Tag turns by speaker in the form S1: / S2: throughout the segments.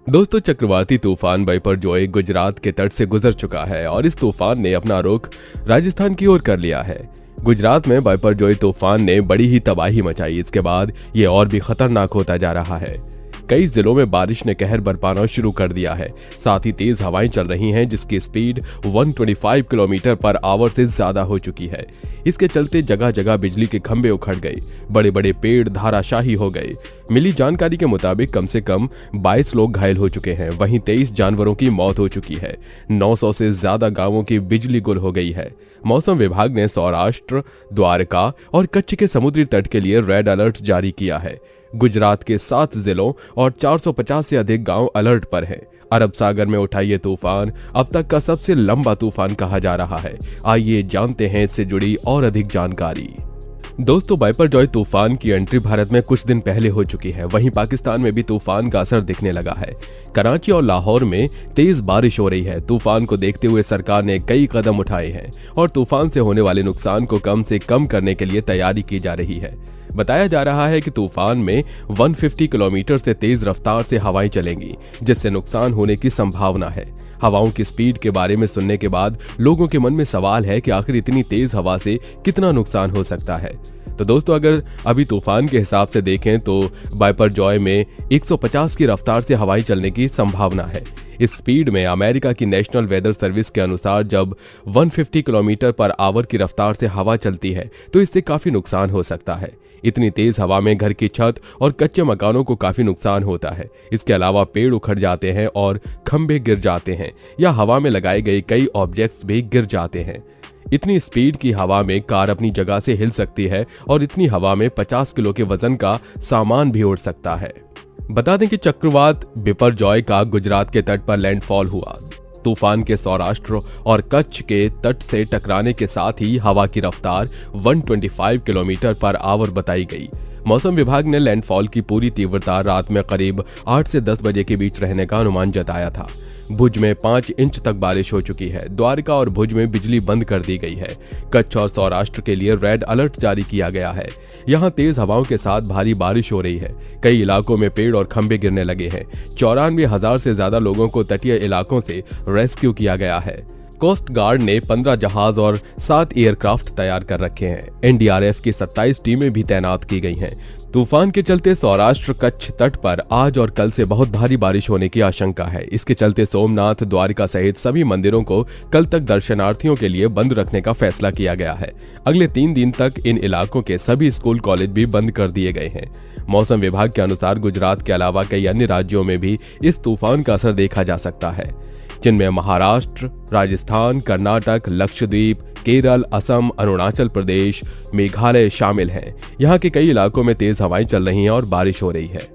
S1: दोस्तों, चक्रवाती तूफान बिपरजॉय गुजरात के तट से गुजर चुका है और इस तूफान ने अपना रुख राजस्थान की ओर कर लिया है। गुजरात में बिपरजॉय तूफान ने बड़ी ही तबाही मचाई। इसके बाद ये और भी खतरनाक होता जा रहा है। कई जिलों में बारिश ने कहर बरपाना शुरू कर दिया है। साथ ही तेज हवाएं चल रही हैं जिसकी स्पीड 125 किलोमीटर पर आवर से ज्यादा हो चुकी है। इसके चलते जगह जगह बिजली के खंभे उखड़ गए, बड़े बड़े पेड़ धाराशाही हो गए। मिली जानकारी के मुताबिक कम से कम 22 लोग घायल हो चुके हैं। वहीं 23 जानवरों की मौत हो चुकी है। 900 से ज्यादा गांवों की बिजली गुल हो गई है। मौसम विभाग ने सौराष्ट्र, द्वारका और कच्छ के समुद्री तट के लिए रेड अलर्ट जारी किया है। गुजरात के 7 जिलों और 450 से अधिक गांव अलर्ट पर हैं। अरब सागर में उठा ये तूफान अब तक का सबसे लंबा तूफान कहा जा रहा है। आइए जानते हैं इससे जुड़ी और अधिक जानकारी। दोस्तों, बिपरजॉय तूफान की एंट्री भारत में कुछ दिन पहले हो चुकी है। वहीं पाकिस्तान में भी तूफान का असर दिखने लगा है। कराची और लाहौर में तेज बारिश हो रही है। तूफान को देखते हुए सरकार ने कई कदम उठाए हैं और तूफान से होने वाले नुकसान को कम से कम करने के लिए तैयारी की जा रही है। बताया जा रहा है कि तूफान में 150 किलोमीटर से तेज रफ्तार से हवाएं चलेंगी, जिससे नुकसान होने की संभावना है। हवाओं की स्पीड के बारे में सुनने के बाद लोगों के मन में सवाल है कि आखिर इतनी तेज हवा से कितना नुकसान हो सकता है। तो दोस्तों, अगर अभी तूफान के हिसाब से देखें तो बिपरजॉय में 150 की रफ्तार से हवाएं चलने की संभावना है। इस स्पीड में अमेरिका की नेशनल वेदर सर्विस के अनुसार जब 150 किलोमीटर पर आवर की रफ्तार से हवा चलती है तो इससे काफी नुकसान हो सकता है। इतनी तेज हवा में घर की छत और कच्चे मकानों को काफी नुकसान होता है। इसके अलावा पेड़ उखड़ जाते हैं और खंभे गिर जाते हैं या हवा में लगाए गए कई ऑब्जेक्ट्स भी गिर जाते हैं। इतनी स्पीड की हवा में कार अपनी जगह से हिल सकती है और इतनी हवा में 50 किलो के वजन का सामान भी उड़ सकता है। बता दें कि चक्रवात बिपरजॉय का गुजरात के तट पर लैंडफॉल हुआ। तूफान के सौराष्ट्र और कच्छ के तट से टकराने के साथ ही हवा की रफ्तार 125 किलोमीटर पर आवर बताई गई। मौसम विभाग ने लैंडफॉल की पूरी तीव्रता रात में करीब 8 से 10 बजे के बीच रहने का अनुमान जताया था। भुज में 5 इंच तक बारिश हो चुकी है। द्वारका और भुज में बिजली बंद कर दी गई है। कच्छ और सौराष्ट्र के लिए रेड अलर्ट जारी किया गया है। यहाँ तेज हवाओं के साथ भारी बारिश हो रही है। कई इलाकों में पेड़ और खंभे गिरने लगे हैं। 94,000 से ज्यादा लोगों को तटीय इलाकों से रेस्क्यू किया गया है। कोस्ट गार्ड ने 15 जहाज और 7 एयरक्राफ्ट तैयार कर रखे हैं। एनडीआरएफ की 27 टीमें भी तैनात की गई हैं। तूफान के चलते सौराष्ट्र कच्छ तट पर आज और कल से बहुत भारी बारिश होने की आशंका है। इसके चलते सोमनाथ, द्वारका सहित सभी मंदिरों को कल तक दर्शनार्थियों के लिए बंद रखने का फैसला किया गया है। अगले 3 दिन तक इन इलाकों के सभी स्कूल कॉलेज भी बंद कर दिए गए हैं। मौसम विभाग के अनुसार गुजरात के अलावा कई अन्य राज्यों में भी इस तूफान का असर देखा जा सकता है, जिनमें महाराष्ट्र, राजस्थान, कर्नाटक, लक्षद्वीप, केरल, असम, अरुणाचल प्रदेश, मेघालय शामिल हैं। यहाँ के कई इलाकों में तेज हवाएं चल रही हैं और बारिश हो रही है।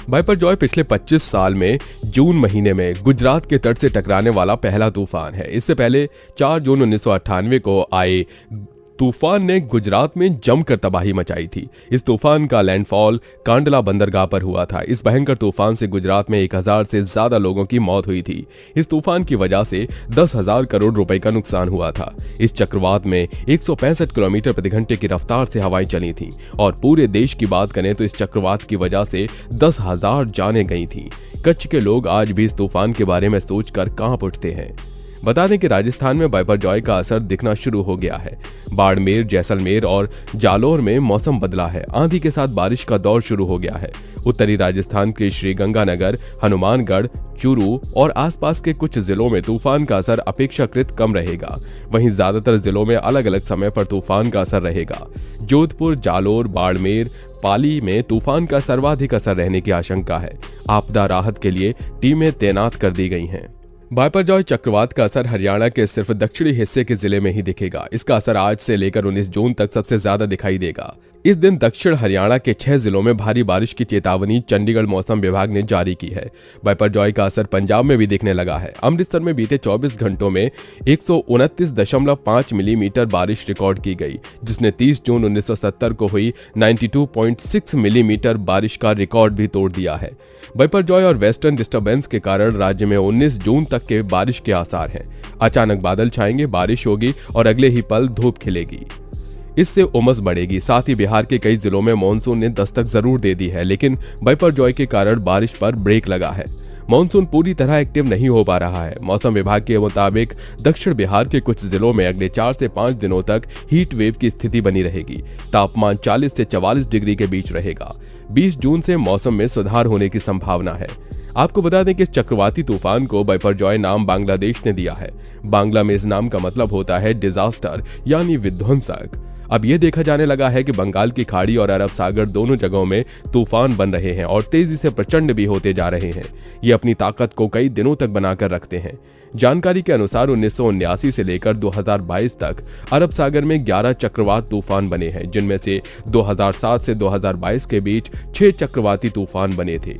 S1: बिपरजॉय पिछले 25 साल में जून महीने में गुजरात के तट से टकराने वाला पहला तूफान है। इससे पहले 4 जून 1998 को आए तूफान ने गुजरात में जमकर तबाही मचाई थी। इस तूफान का लैंडफॉल कांडला बंदरगाह पर हुआ था। इस भयंकर तूफान से गुजरात में 1000 से ज्यादा लोगों की मौत हुई थी। इस तूफान की वजह से 10,000 करोड़ रुपए का नुकसान हुआ था। इस चक्रवात में 165 किलोमीटर प्रति घंटे की रफ्तार से हवाएं चली थीं और पूरे देश की बात करें तो इस चक्रवात की वजह से 10,000 जानें गई थीं। कच्छ के लोग आज भी इस तूफान के बारे में सोचकर कांप उठते हैं। बता दें कि राजस्थान में बिपरजॉय का असर दिखना शुरू हो गया है। बाड़मेर, जैसलमेर और जालोर में मौसम बदला है। आंधी के साथ बारिश का दौर शुरू हो गया है। उत्तरी राजस्थान के श्रीगंगानगर, हनुमानगढ़, चूरू और आसपास के कुछ जिलों में तूफान का असर अपेक्षाकृत कम रहेगा। वहीं ज्यादातर जिलों में अलग अलग समय पर तूफान का असर रहेगा। जोधपुर, जालोर, बाड़मेर, पाली में तूफान का सर्वाधिक असर रहने की आशंका है। आपदा राहत के लिए टीमें तैनात कर दी गई हैं। बिपरजॉय चक्रवात का असर हरियाणा के सिर्फ दक्षिणी हिस्से के जिले में ही दिखेगा। इसका असर आज से लेकर 19 जून तक सबसे ज्यादा दिखाई देगा। इस दिन दक्षिण हरियाणा के 6 जिलों में भारी बारिश की चेतावनी चंडीगढ़ मौसम विभाग ने जारी की है। बिपरजॉय का असर पंजाब में भी दिखने लगा है। अमृतसर में बीते 24 घंटों में 129.5 मिलीमीटर बारिश रिकॉर्ड की गई, जिसने 30 जून 1970 को हुई 92.6 मिलीमीटर बारिश का रिकॉर्ड भी तोड़ दिया है। बिपरजॉय और वेस्टर्न डिस्टर्बेंस के कारण राज्य में 19 जून तक के बारिश के आसार हैं। अचानक बादल छाएंगे, बारिश होगी और अगले ही पल धूप खिलेगी। इससे उमस बढ़ेगी। साथ ही बिहार के कई जिलों में मानसून ने दस्तक जरूर दे दी है, लेकिन बिपरजॉय के कारण बारिश पर ब्रेक लगा है। मानसून पूरी तरह एक्टिव नहीं हो पा रहा है। मौसम विभाग के मुताबिक दक्षिण बिहार के कुछ जिलों में अगले 4 से 5 दिनों तक हीट वेव की स्थिति बनी रहेगी। तापमान 40 से 44 डिग्री के बीच रहेगा। 20 जून से मौसम में सुधार होने की संभावना है। आपको बता दें कि इस चक्रवाती तूफान को बाइपरजॉय नाम बांग्लादेश ने दिया है। बांग्ला में इस नाम का मतलब होता है डिजास्टर यानी विध्वंसक। अब ये देखा जाने लगा है कि बंगाल की खाड़ी और अरब सागर दोनों जगहों में तूफान बन रहे हैं और तेजी से प्रचंड भी होते जा रहे हैं। ये अपनी ताकत को कई दिनों तक बनाकर रखते हैं। जानकारी के अनुसार 1979 से लेकर 2022 तक अरब सागर में 11 चक्रवात तूफान बने हैं, जिनमें से 2007 से 2022 के बीच 6 चक्रवाती तूफान बने थे।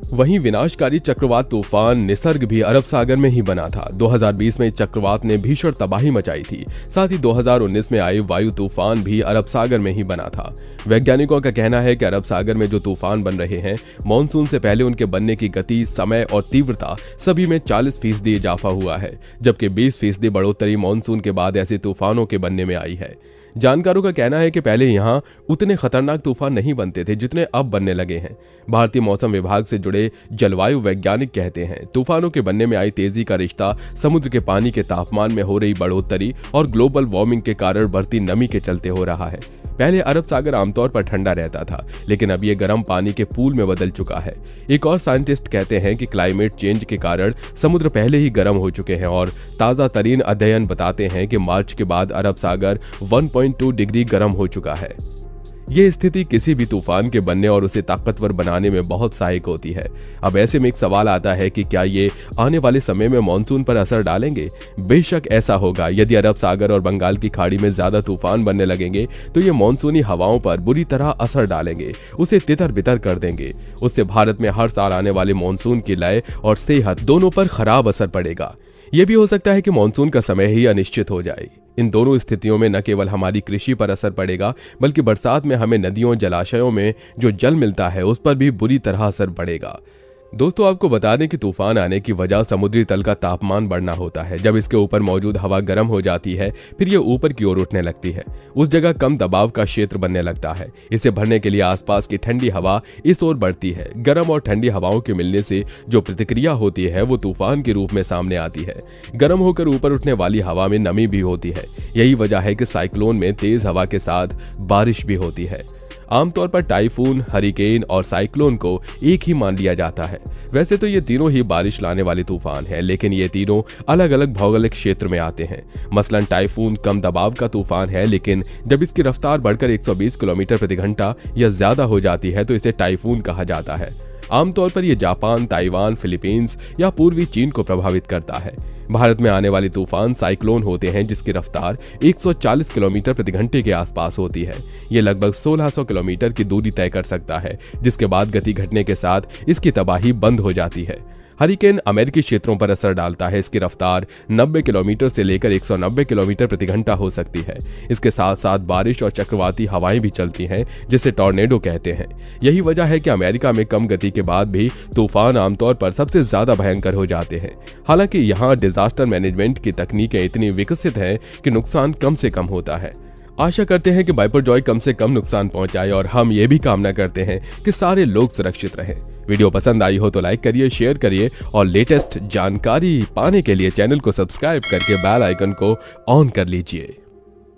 S1: वहीं विनाशकारी चक्रवात तूफान निसर्ग भी अरब सागर में ही बना था। 2020 में चक्रवात ने भीषण तबाही मचाई थी। साथ ही 2019 में आई वायु तूफान भी अरब सागर में ही बना था। वैज्ञानिकों का कहना है कि अरब सागर में जो तूफान बन रहे हैं, मानसून से पहले उनके बनने की गति, समय और तीव्रता सभी में 40% इजाफा हुआ है, जबकि 20% बढ़ोतरी मानसून के बाद ऐसे तूफानों के बनने में आई है। जानकारों का कहना है कि पहले यहाँ उतने खतरनाक तूफान नहीं बनते थे जितने अब बनने लगे हैं। भारतीय मौसम विभाग से जुड़े जलवायु वैज्ञानिक कहते हैं तूफानों के बनने में आई तेजी का रिश्ता समुद्र के पानी के तापमान में हो रही बढ़ोतरी और ग्लोबल वार्मिंग के कारण बढ़ती नमी के चलते हो रहा है। पहले अरब सागर आमतौर पर ठंडा रहता था, लेकिन अब ये गर्म पानी के पूल में बदल चुका है। एक और साइंटिस्ट कहते हैं कि क्लाइमेट चेंज के कारण समुद्र पहले ही गर्म हो चुके हैं और ताजा तरीन अध्ययन बताते हैं कि मार्च के बाद अरब सागर 1.2 डिग्री गर्म हो चुका है। ये स्थिति किसी भी तूफान के बनने और उसे ताकतवर बनाने में बहुत सहायक होती है। अब ऐसे में एक सवाल आता है कि क्या ये आने वाले समय में मानसून पर असर डालेंगे? बेशक ऐसा होगा। यदि अरब सागर और बंगाल की खाड़ी में ज्यादा तूफान बनने लगेंगे तो ये मानसूनी हवाओं पर बुरी तरह असर डालेंगे, उसे तितर बितर कर देंगे। उससे भारत में हर साल आने वाले मानसून की लय और सेहत दोनों पर खराब असर पड़ेगा। ये भी हो सकता है कि मानसून का समय ही अनिश्चित हो जाए। इन दोनों स्थितियों में न केवल हमारी कृषि पर असर पड़ेगा, बल्कि बरसात में हमें नदियों, जलाशयों में जो जल मिलता है उस पर भी बुरी तरह असर पड़ेगा। दोस्तों, आपको बता दें कि तूफान आने की वजह समुद्री तल का तापमान बढ़ना होता है। जब इसके ऊपर मौजूद हवा गर्म हो जाती है, फिर ये ऊपर की ओर उठने लगती है। उस जगह कम दबाव का क्षेत्र बनने लगता है। इसे भरने के लिए आसपास की ठंडी हवा इस ओर बढ़ती है। गर्म और ठंडी हवाओं के मिलने से जो प्रतिक्रिया होती है वो तूफान के रूप में सामने आती है। गर्म होकर ऊपर उठने वाली हवा में नमी भी होती है। यही वजह है कि साइक्लोन में तेज हवा के साथ बारिश भी होती है। आमतौर पर टाइफून, हरिकेन और साइक्लोन को एक ही मान लिया जाता है। वैसे तो ये तीनों ही बारिश लाने वाले तूफान हैं, लेकिन ये तीनों अलग अलग भौगोलिक क्षेत्र में आते हैं। मसलन टाइफून कम दबाव का तूफान है, लेकिन जब इसकी रफ्तार बढ़कर 120 किलोमीटर प्रति घंटा या ज्यादा हो जाती है तो इसे टाइफून कहा जाता है। आमतौर पर यह जापान, ताइवान, फिलीपींस या पूर्वी चीन को प्रभावित करता है। भारत में आने वाले तूफान साइक्लोन होते हैं, जिसकी रफ्तार 140 किलोमीटर प्रति घंटे के आसपास होती है। ये लगभग 1600 किलोमीटर की दूरी तय कर सकता है, जिसके बाद गति घटने के साथ इसकी तबाही बंद हो जाती है। हरिकेन अमेरिकी क्षेत्रों पर असर डालता है। इसकी रफ्तार 90 किलोमीटर से लेकर 190 किलोमीटर प्रति घंटा हो सकती है। इसके साथ साथ बारिश और चक्रवाती हवाएं भी चलती हैं, जिसे टॉर्नेडो कहते हैं। यही वजह है कि अमेरिका में कम गति के बाद भी तूफान आमतौर पर सबसे ज्यादा भयंकर हो जाते हैं। हालांकि यहाँ डिजास्टर मैनेजमेंट की तकनीकें इतनी विकसित हैं कि नुकसान कम से कम होता है। आशा करते हैं कि बाइपरजॉय कम से कम नुकसान पहुंचाए और हम ये भी कामना करते हैं कि सारे लोग सुरक्षित रहें। वीडियो पसंद आई हो तो लाइक करिए, शेयर करिए और लेटेस्ट जानकारी पाने के लिए चैनल को सब्सक्राइब करके बेल आइकन को ऑन कर लीजिए।